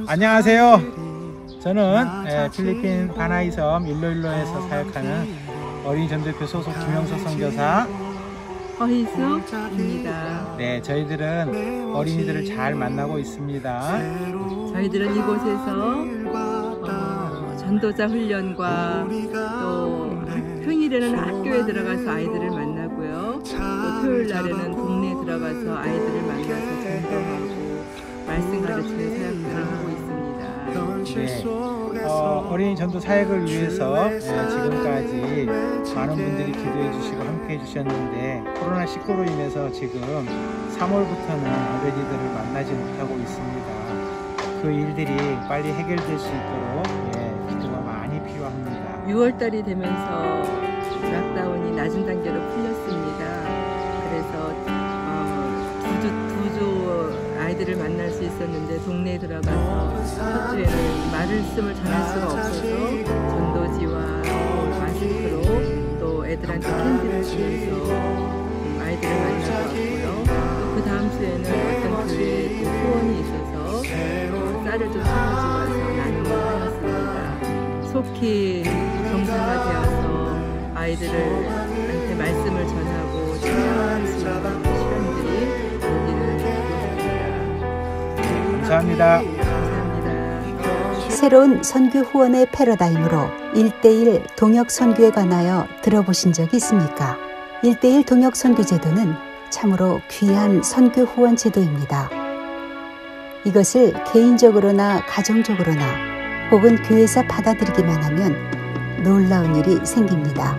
안녕하세요. 저는 필리핀 바나이 섬 일로일로에서 사역하는 어린이 전도교 소속 김영석 선교사 허희숙입니다. 네, 저희들은 어린이들을 잘 만나고 있습니다. 저희들은 이곳에서 전도자 훈련과 또 평일에는 학교에 들어가서 아이들을 만나고요. 또 토요일 날에는 동네에 들어가서 아이들을 만나서 전도하고 말씀 가르치는 사역들을 하고 있습니다. 네, 어린이 전도 사역을 위해서 지금까지 많은 분들이 기도해 주시고 함께 해 주셨는데 코로나19로 인해서 지금 3월부터는 어린이들을 만나지 못하고 있습니다. 그 일들이 빨리 해결될 수 있도록 기도가 많이 필요합니다. 6월달이 되면서 락다운이 낮은 단계로 풀렸습니다. 그래서 두 주 아이들을 만날 수 있었는데 동네에 들어가서 첫 주에는 말씀을 전할 수가 없어서 전도지와 마스크로 또 애들한테 캔디를 주면서 아이들을 만나고 왔고요. 또 그 다음 주에는 어떤 교회에 또 후원이 있어서 쌀을 좀 사가지고 와서 나눔을 하였습니다. 속히 정상화되어서 아이들한테 말씀을 전하고 찬양할 수 있는 시간들이 오기를 감사합니다. 새로운 선교 후원의 패러다임으로 1:1 동역 선교에 관하여 들어보신 적이 있습니까? 1:1 동역 선교 제도는 참으로 귀한 선교 후원 제도입니다. 이것을 개인적으로나 가정적으로나 혹은 교회에서 받아들이기만 하면 놀라운 일이 생깁니다.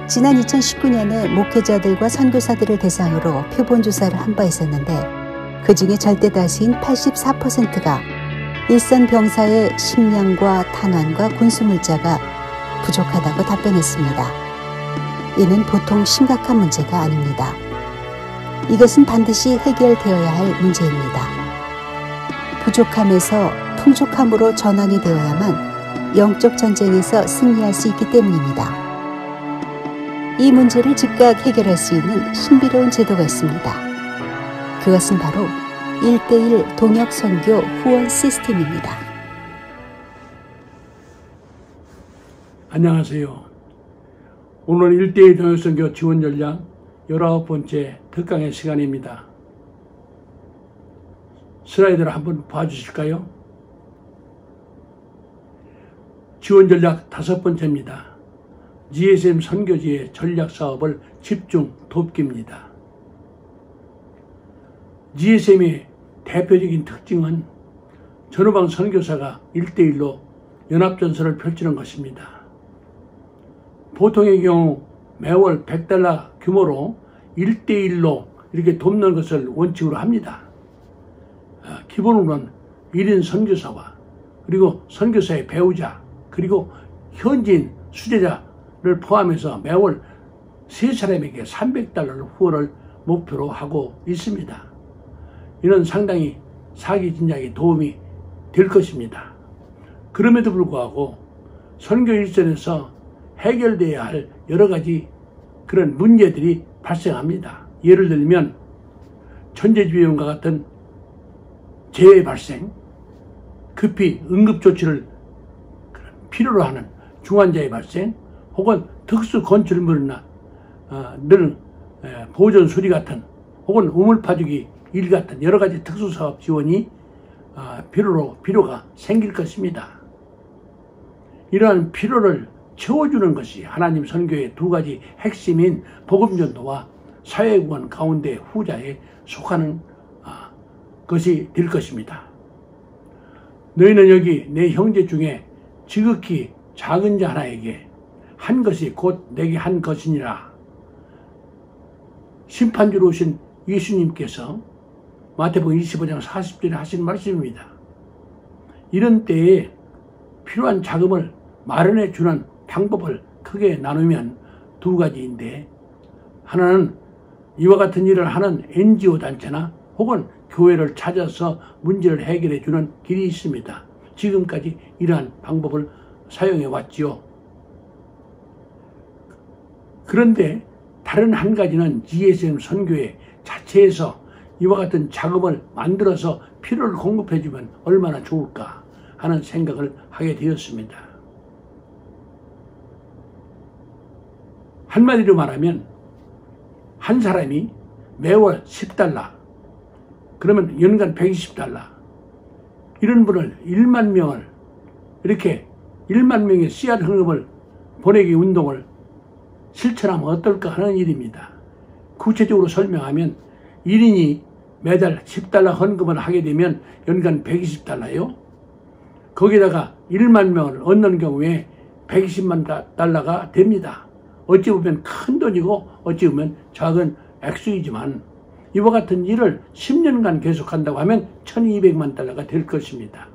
지난 2019년에 목회자들과 선교사들을 대상으로 표본조사를 한 바 있었는데 그 중에 절대 다수인 84%가 일선 병사의 식량과 탄환과 군수물자가 부족하다고 답변했습니다. 이는 보통 심각한 문제가 아닙니다. 이것은 반드시 해결되어야 할 문제입니다. 부족함에서 풍족함으로 전환이 되어야만 영적 전쟁에서 승리할 수 있기 때문입니다. 이 문제를 즉각 해결할 수 있는 신비로운 제도가 있습니다. 그것은 바로 1:1 동역 선교 후원 시스템입니다. 안녕하세요. 오늘 1:1 동역 선교 지원 전략 19번째 특강의 시간입니다. 슬라이드를 한번 봐주실까요? 지원 전략 5번째입니다. GSM 선교지의 전략 사업을 집중 돕기입니다. GSM의 대표적인 특징은 전후방 선교사가 1:1로 연합전선을 펼치는 것입니다. 보통의 경우 매월 $100 규모로 1:1로 이렇게 돕는 것을 원칙으로 합니다. 기본으로는 1인 선교사와 그리고 선교사의 배우자 그리고 현지인 수제자를 포함해서 매월 3사람에게 $300를 후원을 목표로 하고 있습니다. 이는 상당히 사기 진작에 도움이 될 것입니다. 그럼에도 불구하고 선교 일선에서 해결되어야 할 여러 가지 그런 문제들이 발생합니다. 예를 들면 천재지변과 같은 재해 발생, 급히 응급조치를 필요로 하는 중환자의 발생, 혹은 특수 건축물이나 보존 수리 같은 혹은 우물파주기 일 같은 여러 가지 특수사업 지원이 필요가 생길 것입니다. 이러한 필요를 채워주는 것이 하나님 선교의 두 가지 핵심인 복음전도와 사회구원 가운데 후자에 속하는 것이 될 것입니다. 너희는 여기 내 형제 중에 지극히 작은 자 하나에게 한 것이 곧 내게 한 것이니라. 심판주로 오신 예수님께서 마태복음 25장 40절에 하신 말씀입니다. 이런 때에 필요한 자금을 마련해 주는 방법을 크게 나누면 두 가지인데, 하나는 이와 같은 일을 하는 NGO 단체나 혹은 교회를 찾아서 문제를 해결해 주는 길이 있습니다. 지금까지 이러한 방법을 사용해 왔지요. 그런데 다른 한 가지는 GSM 선교회 자체에서 이와 같은 자금을 만들어서 필요를 공급해주면 얼마나 좋을까 하는 생각을 하게 되었습니다. 한마디로 말하면 한 사람이 매월 $10, 그러면 연간 $120, 이런 분을 1만 명을 이렇게 1만 명의 씨앗 헌금을 보내기 운동을 실천하면 어떨까 하는 일입니다. 구체적으로 설명하면 1인이 매달 $10 헌금을 하게 되면 연간 $120요. 거기다가 1만 명을 얻는 경우에 $120만 달러가 됩니다. 어찌 보면 큰 돈이고 어찌 보면 작은 액수이지만 이와 같은 일을 10년간 계속한다고 하면 $1200만 달러가 될 것입니다.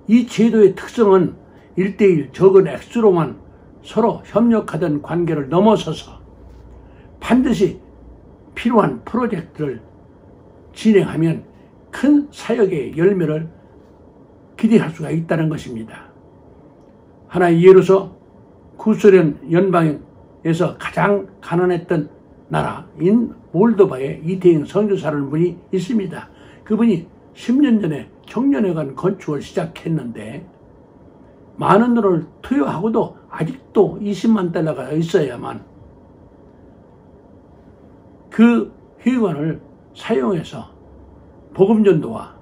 이 제도의 특성은 1:1 적은 액수로만 서로 협력하던 관계를 넘어서서 반드시 필요한 프로젝트를 진행하면 큰 사역의 열매를 기대할 수가 있다는 것입니다. 하나의 예로서 구소련 연방에서 가장 가난했던 나라인 몰도바에 이태영 선교사라는 분이 있습니다. 그분이 10년 전에 청년회관 건축을 시작했는데 많은 돈을 투여하고도 아직도 $20만 달러가 있어야만 그 회관을 사용해서 복음전도와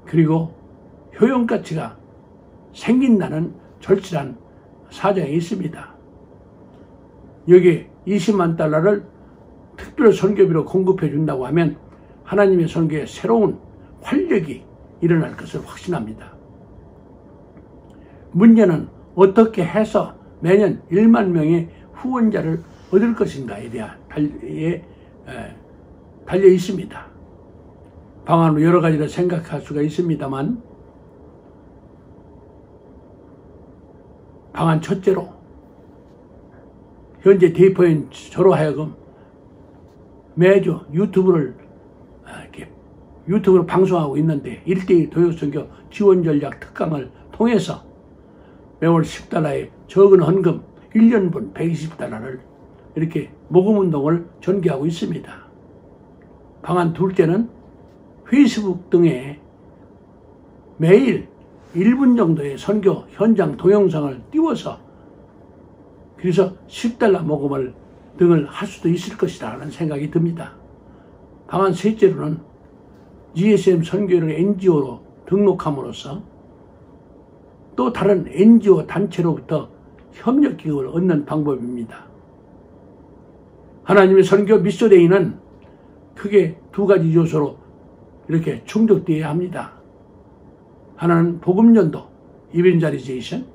그리고 효용가치가 생긴다는 절실한 사정이 있습니다. 여기에 $20만 달러를 특별 선교비로 공급해 준다고 하면 하나님의 선교에 새로운 활력이 일어날 것을 확신합니다. 문제는 어떻게 해서 매년 1만 명의 후원자를 얻을 것인가에 대한 달려 있습니다. 방안으로 여러 가지를 생각할 수가 있습니다만 방안 첫째로 현재 대포인 저로 하여금 매주 유튜브를 방송하고 있는데 1:1 도역선교 지원 전략 특강을 통해서 매월 $10의 적은 헌금 1년분 $120를 이렇게 모금운동을 전개하고 있습니다. 방안 둘째는 페이스북 등에 매일 1분 정도의 선교 현장 동영상을 띄워서 그래서 $10 모금을 등을 할 수도 있을 것이다 라는 생각이 듭니다. 방안 셋째로는 GSM 선교를 NGO로 등록함으로써 또 다른 NGO 단체로부터 협력기금을 얻는 방법입니다. 하나님의 선교 미션데이는 크게 두 가지 요소로 이렇게 충족되어야 합니다. 하나는 복음전도, 이벤저리제이션,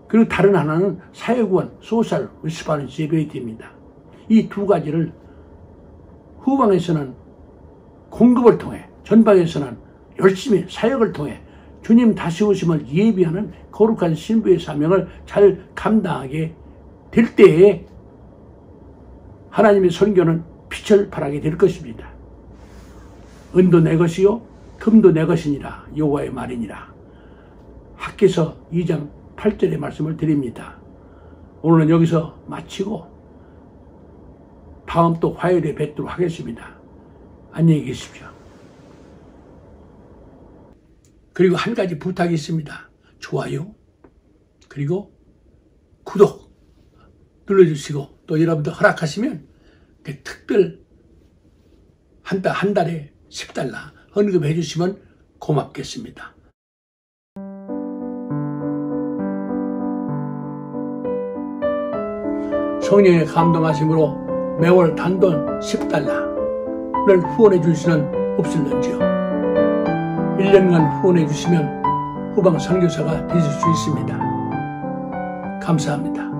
그리고 다른 하나는 사회구원, 소셜 리스폰시빌리티입니다. 이 두 가지를 후방에서는 공급을 통해, 전방에서는 열심히 사역을 통해 주님 다시 오심을 예비하는 거룩한 신부의 사명을 잘 감당하게 될 때에 하나님의 선교는 빛을 발하게 될 것입니다. 은도 내 것이요 금도 내 것이니라 여호와의 말이니라. 학개서 2장 8절의 말씀을 드립니다. 오늘은 여기서 마치고 다음 또 화요일에 뵙도록 하겠습니다. 안녕히 계십시오. 그리고 한 가지 부탁이 있습니다. 좋아요 그리고 구독 눌러주시고 또 여러분들 허락하시면 특별 한 달에 $10 헌금해 주시면 고맙겠습니다. 성령의 감동하심으로 매월 단돈 $10를 후원해 줄 수는 없을런지요. 1년간 후원해 주시면 후방 선교사가 되실 수 있습니다. 감사합니다.